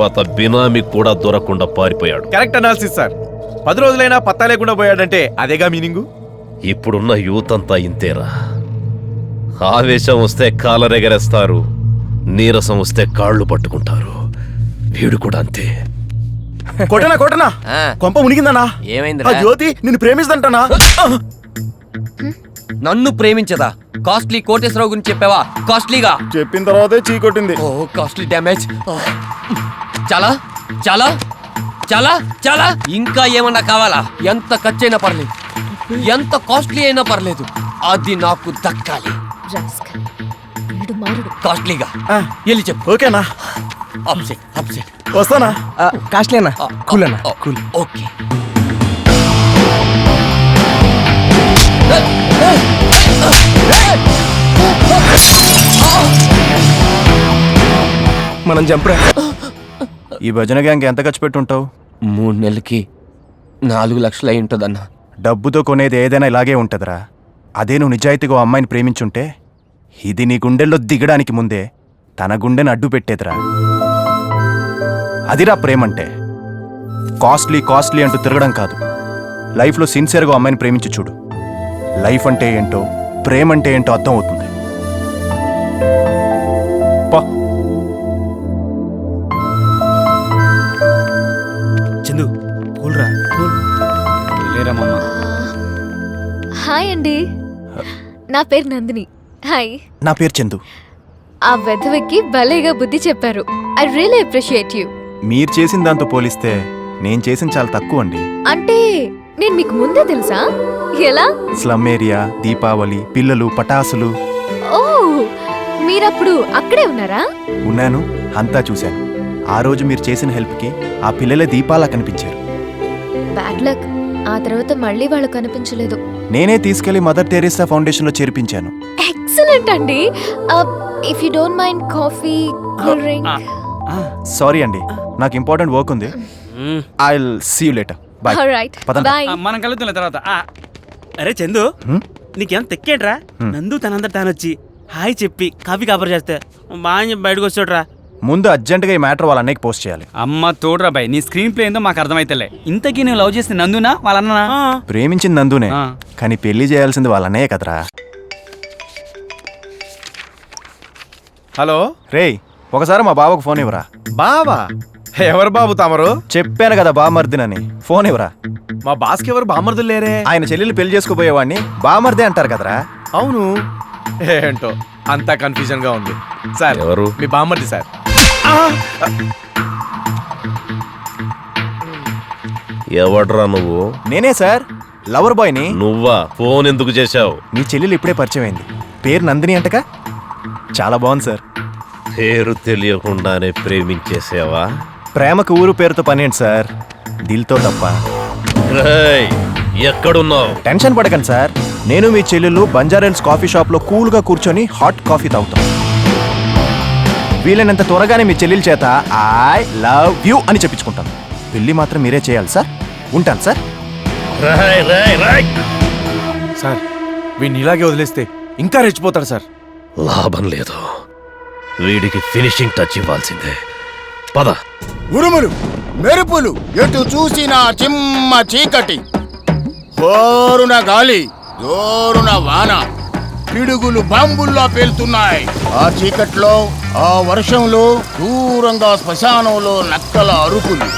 తర్వాత బినామీ కూడా దొరకకుండా పారిపోయాడు. Correct analysis sir. 10 రోజులైనా పత్తా లేకుండా పోయాడంటే అదేగా మీనింగు. ఇప్పుడున్న యూత్ అంతా ఇంతేరా. ఆవేశం వస్తే కాలరెగరేస్తారు, నీరసం వస్తే కాళ్ళు పట్టుకుంటారు. వీడు కూడా అంతే. కొట్టనా కొంప మునిగిందన్నా. ఏమైంది? జ్యోతి నిన్ను ప్రేమిస్తుంటానా? నన్ను ప్రేమించదా? కాస్ట్లీ కోటేశ్వరరావు గురించి చెప్పావా? కాస్ట్లీగా చెప్పిన తర్వాతే చీ కొట్టింది. ఓ కాస్ట్లీ డ్యామేజ్. చాలా చాలా చాలా చాలా ఇంకా ఏమన్నా కావాలా? ఎంత ఖర్చైనా పర్లేదు, ఎంత కాస్ట్లీ అయినా పర్లేదు, అది నాకు దక్కాలి. కాస్ట్లీగా వెళ్ళి చెప్పు. ఓకేనా? వస్తానా? కాస్ట్లీ అన్నా. కూల్ అన్నా. కూల్. ఓకే. మనం జంపురా. ఈ భజన గ్యాంగ్ ఎంత ఖర్చు పెట్టుంటావు? 3 నెలలకి 4 లక్షలు అయి ఉంటుందన్నా. డబ్బుతో కొనేది ఏదైనా ఇలాగే ఉంటుందిరా. అదే నువ్వు నిజాయితీగా అమ్మాయిని ప్రేమించుంటే ఇది నీ గుండెల్లో దిగడానికి ముందే తన గుండెని అడ్డు పెట్టేదిరా. అదిరా ప్రేమంటే. కాస్ట్లీ కాస్ట్లీ అంటూ తిరగడం కాదు. లైఫ్లో సిన్సియర్గా అమ్మాయిని ప్రేమించి చూడు. లైఫ్ అంటే ఏంటో, ప్రేమ అంటే ఏంటో అర్థం అవుతుంది. చందు కూల్రా. హాయ్ అండి, నా పేరు నందిని. హాయ్. నా పేరు చందు. ఆ వెధవకి భలేగా బుద్ధి చెప్పారు. I really appreciate you. మీరు చేసిన దాంతో పోలిస్తే నేను చేసిన చాలా తక్కువ అండి. అంటే నేను మీకు ముందే తెలుసా? ఎలా? స్లమ్ ఏరియా, దీపావళి, పిల్లలు, పటాసులు. ఓ, మీరప్పుడు అక్కడే ఉన్నారా? ఉన్నాను, అంతా చూశాను. ఆ రోజు మీరు చేసిన హెల్ప్కి ఆ పిల్లలే దీపాలా కనిపించారు. Bad luck. ఆ తర్వాత మళ్ళీ వాళ్ళు కనిపించలేదు. నేనే తీసుకెళ్లి మదర్ టెరెసా ఫౌండేషన్లో చేర్పించాను. ఎక్సలెంట్ అండి. If you don't mind coffee, cool drink. Sorry అండి, నాకు ఇంపార్టెంట్ వర్క్ ఉంది. I will see you later. Bye. Alright, bye. మనం కలుద్దాం తర్వాత. అరే చందు, నీకేం తెక్కేట్రా? నందు తనందర తానొచ్చి హాయ్ చెప్పి కాఫీ కాపర్ చేస్తే బాగా బయటకు వచ్చాడురా. ముందు అర్జెంటుగా ఈ మ్యాటర్ వాళ్ళ అన్నయ్యకి పోస్ట్ చేయాలి. అమ్మ తోడురా బాయ్, నీ స్క్రీన్ ప్లే ఏందో మాకు అర్థమైతలే. ఇంతకీ నువ్వు లవ్ చేస్తే నందునా వాళ్ళ అన్ననా? ప్రేమించింది నందునే, కానీ పెళ్లి చేయాల్సింది వాళ్ళ అన్నయ్య కదరా. హలో రేయ్, ఒకసారి మా బావకు ఫోన్ ఇవ్వరా. బావా? ఎవరు బాబు తమరు? చెప్పాను కదా బామర్దినని. ఫోన్ ఇవ్వరా. మా బాస్కి ఎవరు బామర్దులు లేరే. ఆయన చెల్లెలు పెళ్లి చేసుకోబోయేవాడిని బామర్దే అంటారు కదరా. అవును, ఏంటో అంతా కన్ఫ్యూజన్ గా ఉంది సార్. ఎవరు? మీ బామర్ది సార్. ఎవడ్రా నువ్వు? నేనే సార్, లవర్ బాయ్ని. నువ్వా? ఫోన్ ఎందుకు చేశావు? మీ చెల్లెలు ఇప్పుడే పరిచయం అయింది. పేరు నందిని అంటగా. చాలా బాగుంది సార్. పేరు తెలియకుండానే ప్రేమించేసావా? ప్రేమకు ఊరు పేరుతో పనేంటి సార్, దిల్తో తప్ప. రేయ్, ఎక్కడున్నావు? టెన్షన్ పడకండి సార్, నేను మీ చెల్లెలు బంజారాహిల్స్ కాఫీ షాప్లో కూల్గా కూర్చొని హాట్ కాఫీ తాగుతాం. వీలైనంత త్వరగానే మీ చెల్లెల చేత ఐ లవ్ యూ అని చెప్పించుకుంటాను. పెళ్లి మాత్రం మీరే చేయాలి సార్. ఉంటాను సార్. సార్ వీడిని ఇలాగే వదిలేస్తే ఇంకా రెచ్చిపోతాడు సార్. లాభం లేదు, వీడికి ఫినిషింగ్ టచ్ ఇవ్వాల్సిందే. పద. ఉరుములు, మెరుపులు, ఎటు చూసినా చిమ్మ చీకటి, హోరున గాలి, జోరున వాన, పిడుగులు బాంబుల్లా పేలుతున్నాయి. ఆ చీకట్లో, ఆ వర్షంలో, దూరంగా శ్మశానంలో నక్కల అరుపులు,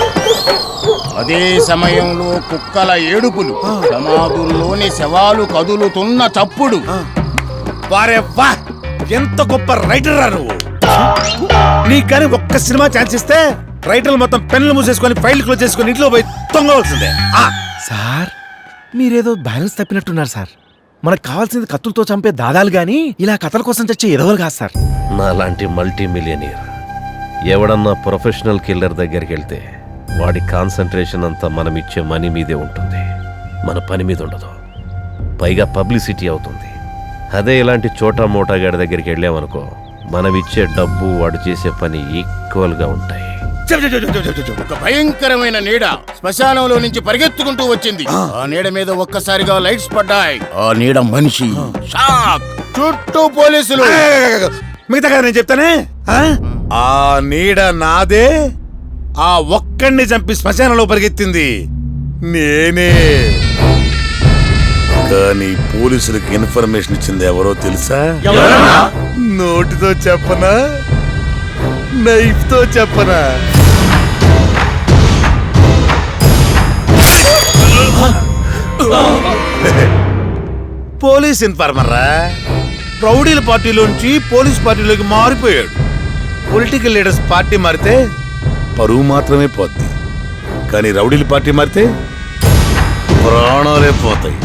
అదే సమయంలో కుక్కల ఏడుపులు, సమాధుల్లోని శవాలు కదులుతున్న చప్పుడు. వారే వా, ఎంత గొప్ప రైటర్ రా నువ్వు. నీకు కానీ ఒక్క సినిమా ఛాన్స్ ఇస్తే రైటర్లు మొత్తం పెన్నులు మూసేసుకొని ఫైల్ క్లోజ్ చేసుకొని ఇంట్లో పోయి తొంగవలసిందే. సార్ మీరేదో బ్యాలెన్స్ తప్పినట్టున్నారు సార్. మనకు కావాల్సింది కత్తులతో చంపే దాదాలు గాని ఇలా కథల కోసం చచ్చే ఎదవలు కాదు సార్. నాలాంటి మల్టీ మిలియనీర్ ఎవడన్నా ప్రొఫెషనల్ కిల్లర్ దగ్గరికి వెళ్తే వాడి కాన్సన్ట్రేషన్ అంతా మనం ఇచ్చే మనీ మీదే ఉంటుంది, మన పని మీద ఉండదు. పైగా పబ్లిసిటీ అవుతుంది. అదే ఇలాంటి చోటా మోటా గాడి దగ్గరికి వెళ్ళామనుకో, మనం ఇచ్చే డబ్బు వాడు చేసే పని ఈక్వల్గా ఉంటాయి. ఒక భయంకరమైన నీడ శ్మశానంలో నుంచి పరిగెత్తుకుంటూ వచ్చింది. ఆ నీడ మీద ఒక్కసారిగా లైట్స్ పడ్డాయి. ఆ నీడ మనిషి. షాక్. చుట్టూ పోలీసులు. మిగతా కదా నేను చెప్తానే. ఆ నీడ నాదే, ఆ ఒక్కడిని చంపి శ్మశానంలో పరిగెత్తింది నేనే. కానీ పోలీసులకు ఇన్ఫర్మేషన్ ఇచ్చింది ఎవరో తెలుసా? నోటితో చెప్పనా, నైఫ్ తో చెప్పనా? పోలీస్ ఇన్ఫార్మర్ రా. రౌడీల పార్టీలోంచి పోలీస్ పార్టీలోకి మారిపోయాడు. పొలిటికల్ లీడర్స్ పార్టీ మారితే పరువు మాత్రమే పోద్ది, కానీ రౌడీల పార్టీ మారితే ప్రాణాలే పోతాయి.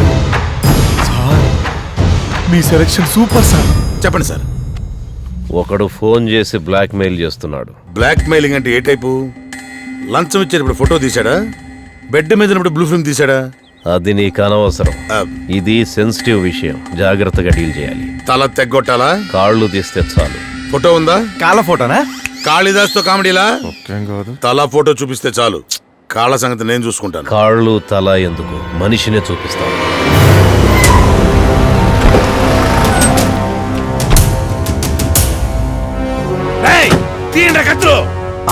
మీ సెలక్షన్ సూపర్ సార్. చెప్పండి సార్. ఒకడు ఫోన్ చేసి బ్లాక్మెయిల్ చేస్తున్నాడు. బ్లాక్ మెయిలింగ్ అంటే ఏ టైపు? లంచం ఇచ్చేటప్పుడు ఫోటో తీశాడా? బెడ్ మీద ఉన్నప్పుడు బ్లూ ఫిల్మ్ తీశాడా? అది నీకు అనవసరం. ఆ, ఇది సెన్సిటివ్ విషయం, జాగ్రత్తగా డీల్ చేయాలి. తల తెగ్గొట్టాలా? కాళ్ళు తీస్తే చాలు. ఫోటో ఉందా? కాళ్ళ ఫోటోనా? కాళిదాస్ తో కామెడీలా? తల ఫోటో చూపిస్తే చాలు, కాళ్ళ సంగతి నేను చూసుకుంటాను. కాళ్ళు తల ఎందుకు, మనిషినే చూపిస్తాను.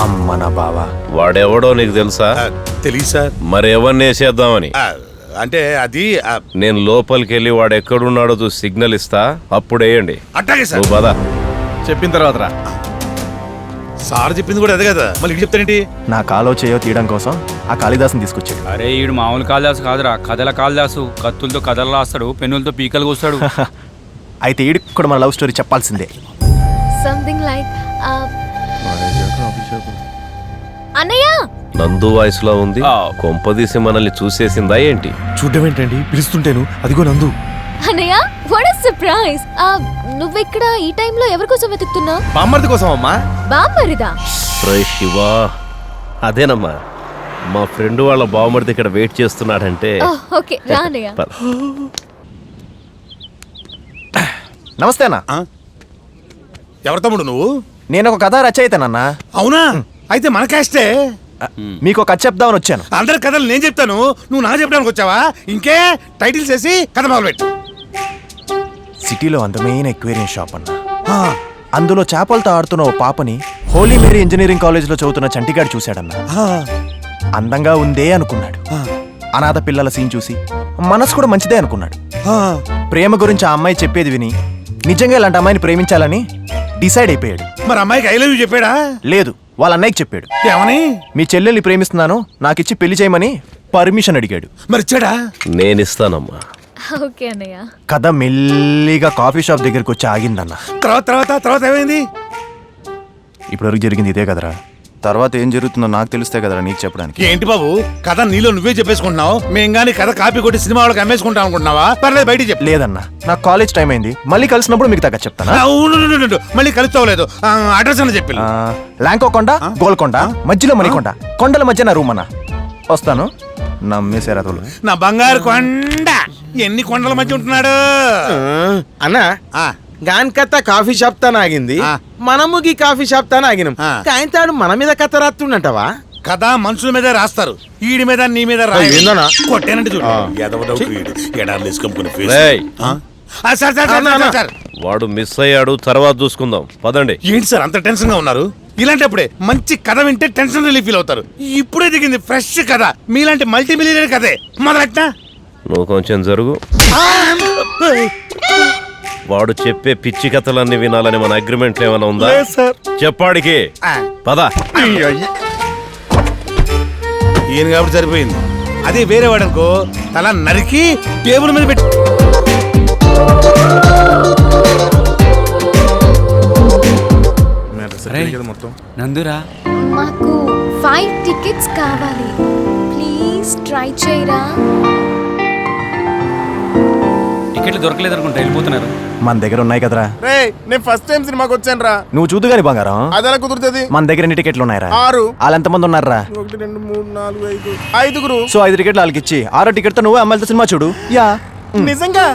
అమ్మ నా బావా. వాడెవడో నీకు తెలుసా? తెలియదు సార్. మరి ఎవరిని వేసేద్దామని? అంటే అది నేను లోపలికి వెళ్ళి వాడు ఎక్కడున్నాడో చూసి సిగ్నల్ ఇస్తా, అప్పుడు వేయండి. అట్టాగే సార్. నువ్వు పద. చెప్పిన తర్వాత రా. సార్ చెప్పింది కూడా అదే కదా, మళ్ళీ ఇటు చెప్తానేంటి? నా కాలో చేయో తీయడం కోసం ఆ కాళిదాసుని తీసుకొచ్చాడు. అరే ఈడు మామూలు కాళిదాసు కాదురా, కథల కాళిదాసు. కత్తులతో కథలు రాస్తాడు, పెన్నులతో పీకలు కూస్తాడు. అయితే ఈడికి కూడా మన లవ్ స్టోరీ చెప్పాల్సిందే. సంథింగ్ లైక్ అన్నయ్య. నందు వయసులో ఉంది, ఆ. కొంపదీసి మనల్ని చూసేసిందా ఏంటి? చూడడం ఏంటండి, పిలుస్తుంటేను అదిగో నందు. అన్నయ్య, వాట్ ఎ సర్ప్రైజ్. నువ్వెక్కడ ఈ టైంలో ఎవరి కోసం వెతుకుతున్నావు? బామ్మర్ది కోసం అమ్మా. బామ్మరిదా? రే శివా, అదేనమ్మా మా ఫ్రెండ్ వాళ్ళ బావమరిది ఇక్కడ వెయిట్ చేస్తున్నాడంటే. ఓకే రా అన్నయ్య. పద. నమస్తే అన్న. ఎవరు తమ్ముడు నువ్వు? నేను ఒక కథ రచయితనన్నా. అవునా? అయితే మన కాస్టే. మీకు ఒక కథ చెప్దామని వచ్చాను. అందరి కథలు నేను చెప్తాను, నువ్వు నాకు చెప్పడానికి వచ్చావా? ఇంకే టైటిల్స్ వేసి కథ మొదలుపెట్టు. సిటీలో అందమైన ఎక్వేరియం షాప్ అన్న. అందులో చేపలతో ఆడుతున్న ఓ పాపని హోలీ మేరీ ఇంజనీరింగ్ కాలేజ్ లో చదువుతున్న చంటిగాడు చూశాడన్న. అందంగా ఉందే అనుకున్నాడు. అనాథ పిల్లల సీన్ చూసి మనసు కూడా మంచిదే అనుకున్నాడు. ప్రేమ గురించి ఆ అమ్మాయి చెప్పేది విని నిజంగా ఇలాంటి అమ్మాయిని ప్రేమించాలని డిసైడ్ అయిపోయాడు. మరి అమ్మాయికి ఐ లవ్ యూ చెప్పాడా? లేదు, వాళ్ళ అన్నయ్యకి చెప్పాడు. ఏమని? మీ చెల్లెల్ని ప్రేమిస్తున్నాను, నాకిచ్చి పెళ్లి చేయమని పర్మిషన్ అడిగాడు. మరి ఇచ్చాడా? నేనిస్తానమ్మా. ఓకే అన్నయ్య. కథ మెల్లిగా కాఫీ షాప్ దగ్గరికి వచ్చి ఆగిందన్న. తర్వాత తర్వాత తర్వాత ఏమైంది? ఇప్పటివరకు జరిగింది ఇదే కదరా. తర్వాత ఏం జరుగుతుందో నాకు తెలిస్తే కదరా నీకు చెప్పడానికి. ఏంటి బాబు, కథ నీలో నువ్వే చెప్పేసుకుంటున్నావు. మేం గానీ కథ కాపీ కొట్టి సినిమా వాళ్ళకి అమ్మేసుకుంటాం అనుకుంటున్నావా? పర్లేదు, బయటికి చెప్పు. లేదన్నా, నాకు కాలేజ్ టైం అయింది. మళ్ళీ కలిసినప్పుడు మీకు తగ్గ చెప్తానా? మళ్ళీ కలుస్తావులేదు. అడ్రస్ అని చెప్పి. లాంకో కొండ, గోల్కొండ, మధ్యలో మణికొండ, కొండల మధ్య నా రూమ్ అన్న. వస్తాను. నమ్మేశారా తోలు? నా బంగారు కొండ ఎన్ని కొండల మధ్య ఉంటున్నాడు అన్నా. గాన్ కథ కాఫీ షాప్ తాను ఆగింది, మనము గీ కాఫీ షాప్ తాను ఆగినాం. కాయంతాడు మన మీద కథ రాస్తుండటవా? కథ మనుషుల మీద రాస్తారు, ఈడి మీద నీ మీద ఏందన్నా? కొట్టేనంటే చూడు. ఎడార్లు వేసుకొని రేయ్, సార్. వాడు మిస్ అయ్యాడు, తర్వాత చూసుకుందాం. పదండి. ఏంటి సార్ అంత టెన్షన్ గా ఉన్నారు? ఇలాంటప్పుడే మంచి కథ వింటే టెన్షన్ రిలీఫ్ ఫీల్ అవుతారు. ఇప్పుడే దిగింది ఫ్రెష్ కథ, మీలాంటి మల్టీ మిలియనర్ కథే మొదలెట్టా. నువ్వు కొంచెం జరుగు. వాడు చెప్పే పిచ్చి కథలన్నీ వినాలని మన అగ్రిమెంట్లు ఏమైనా ఉందా? చెప్పాడికి. పద. ఈయన కాబట్టి సరిపోయింది. అదే వేరే వాడనుకో తల నరికి టేబుల్ మీద పెట్టి. నందురా, మాకు 5 tickets కావాలి. ప్లీజ్ ట్రై చేయరా. టికెట్లు దొరకలేదు అనుకుంటా, వెళ్ళిపోతున్నారు. మన దగ్గర ఉన్నాయి కదరా. నేను ఫస్ట్ టైం సినిమాకి వచ్చాను రా. నువ్వు చూద్దు గాని బంగారం. అదెలా కుదురుతుంది? మన దగ్గర ఎన్ని టికెట్లు ఉన్నాయరా? 6. వాళ్ళు ఎంతమంది ఉన్నారా? 1 2 3 4 5 5గురు. సో 5 టికెట్లు వాళ్ళకి ఇచ్చి 6వ టికెట్ తో నువ్వు అమ్మాయిలతో సినిమా చూడు. యా నిజంగా?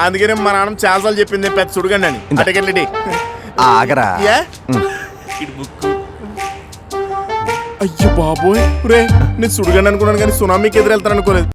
అందుకనే మా నాన్న చాలా సార్లు చెప్పింది పెద్ద సుడుగండి అని. ఆ టికెట్లు ఆగరా. అయ్యో బాబోయ్ రే, నేను సుడుగండి అనుకున్నాను కానీ సునామీకి ఎదురెళ్తాను అనుకోలేదు.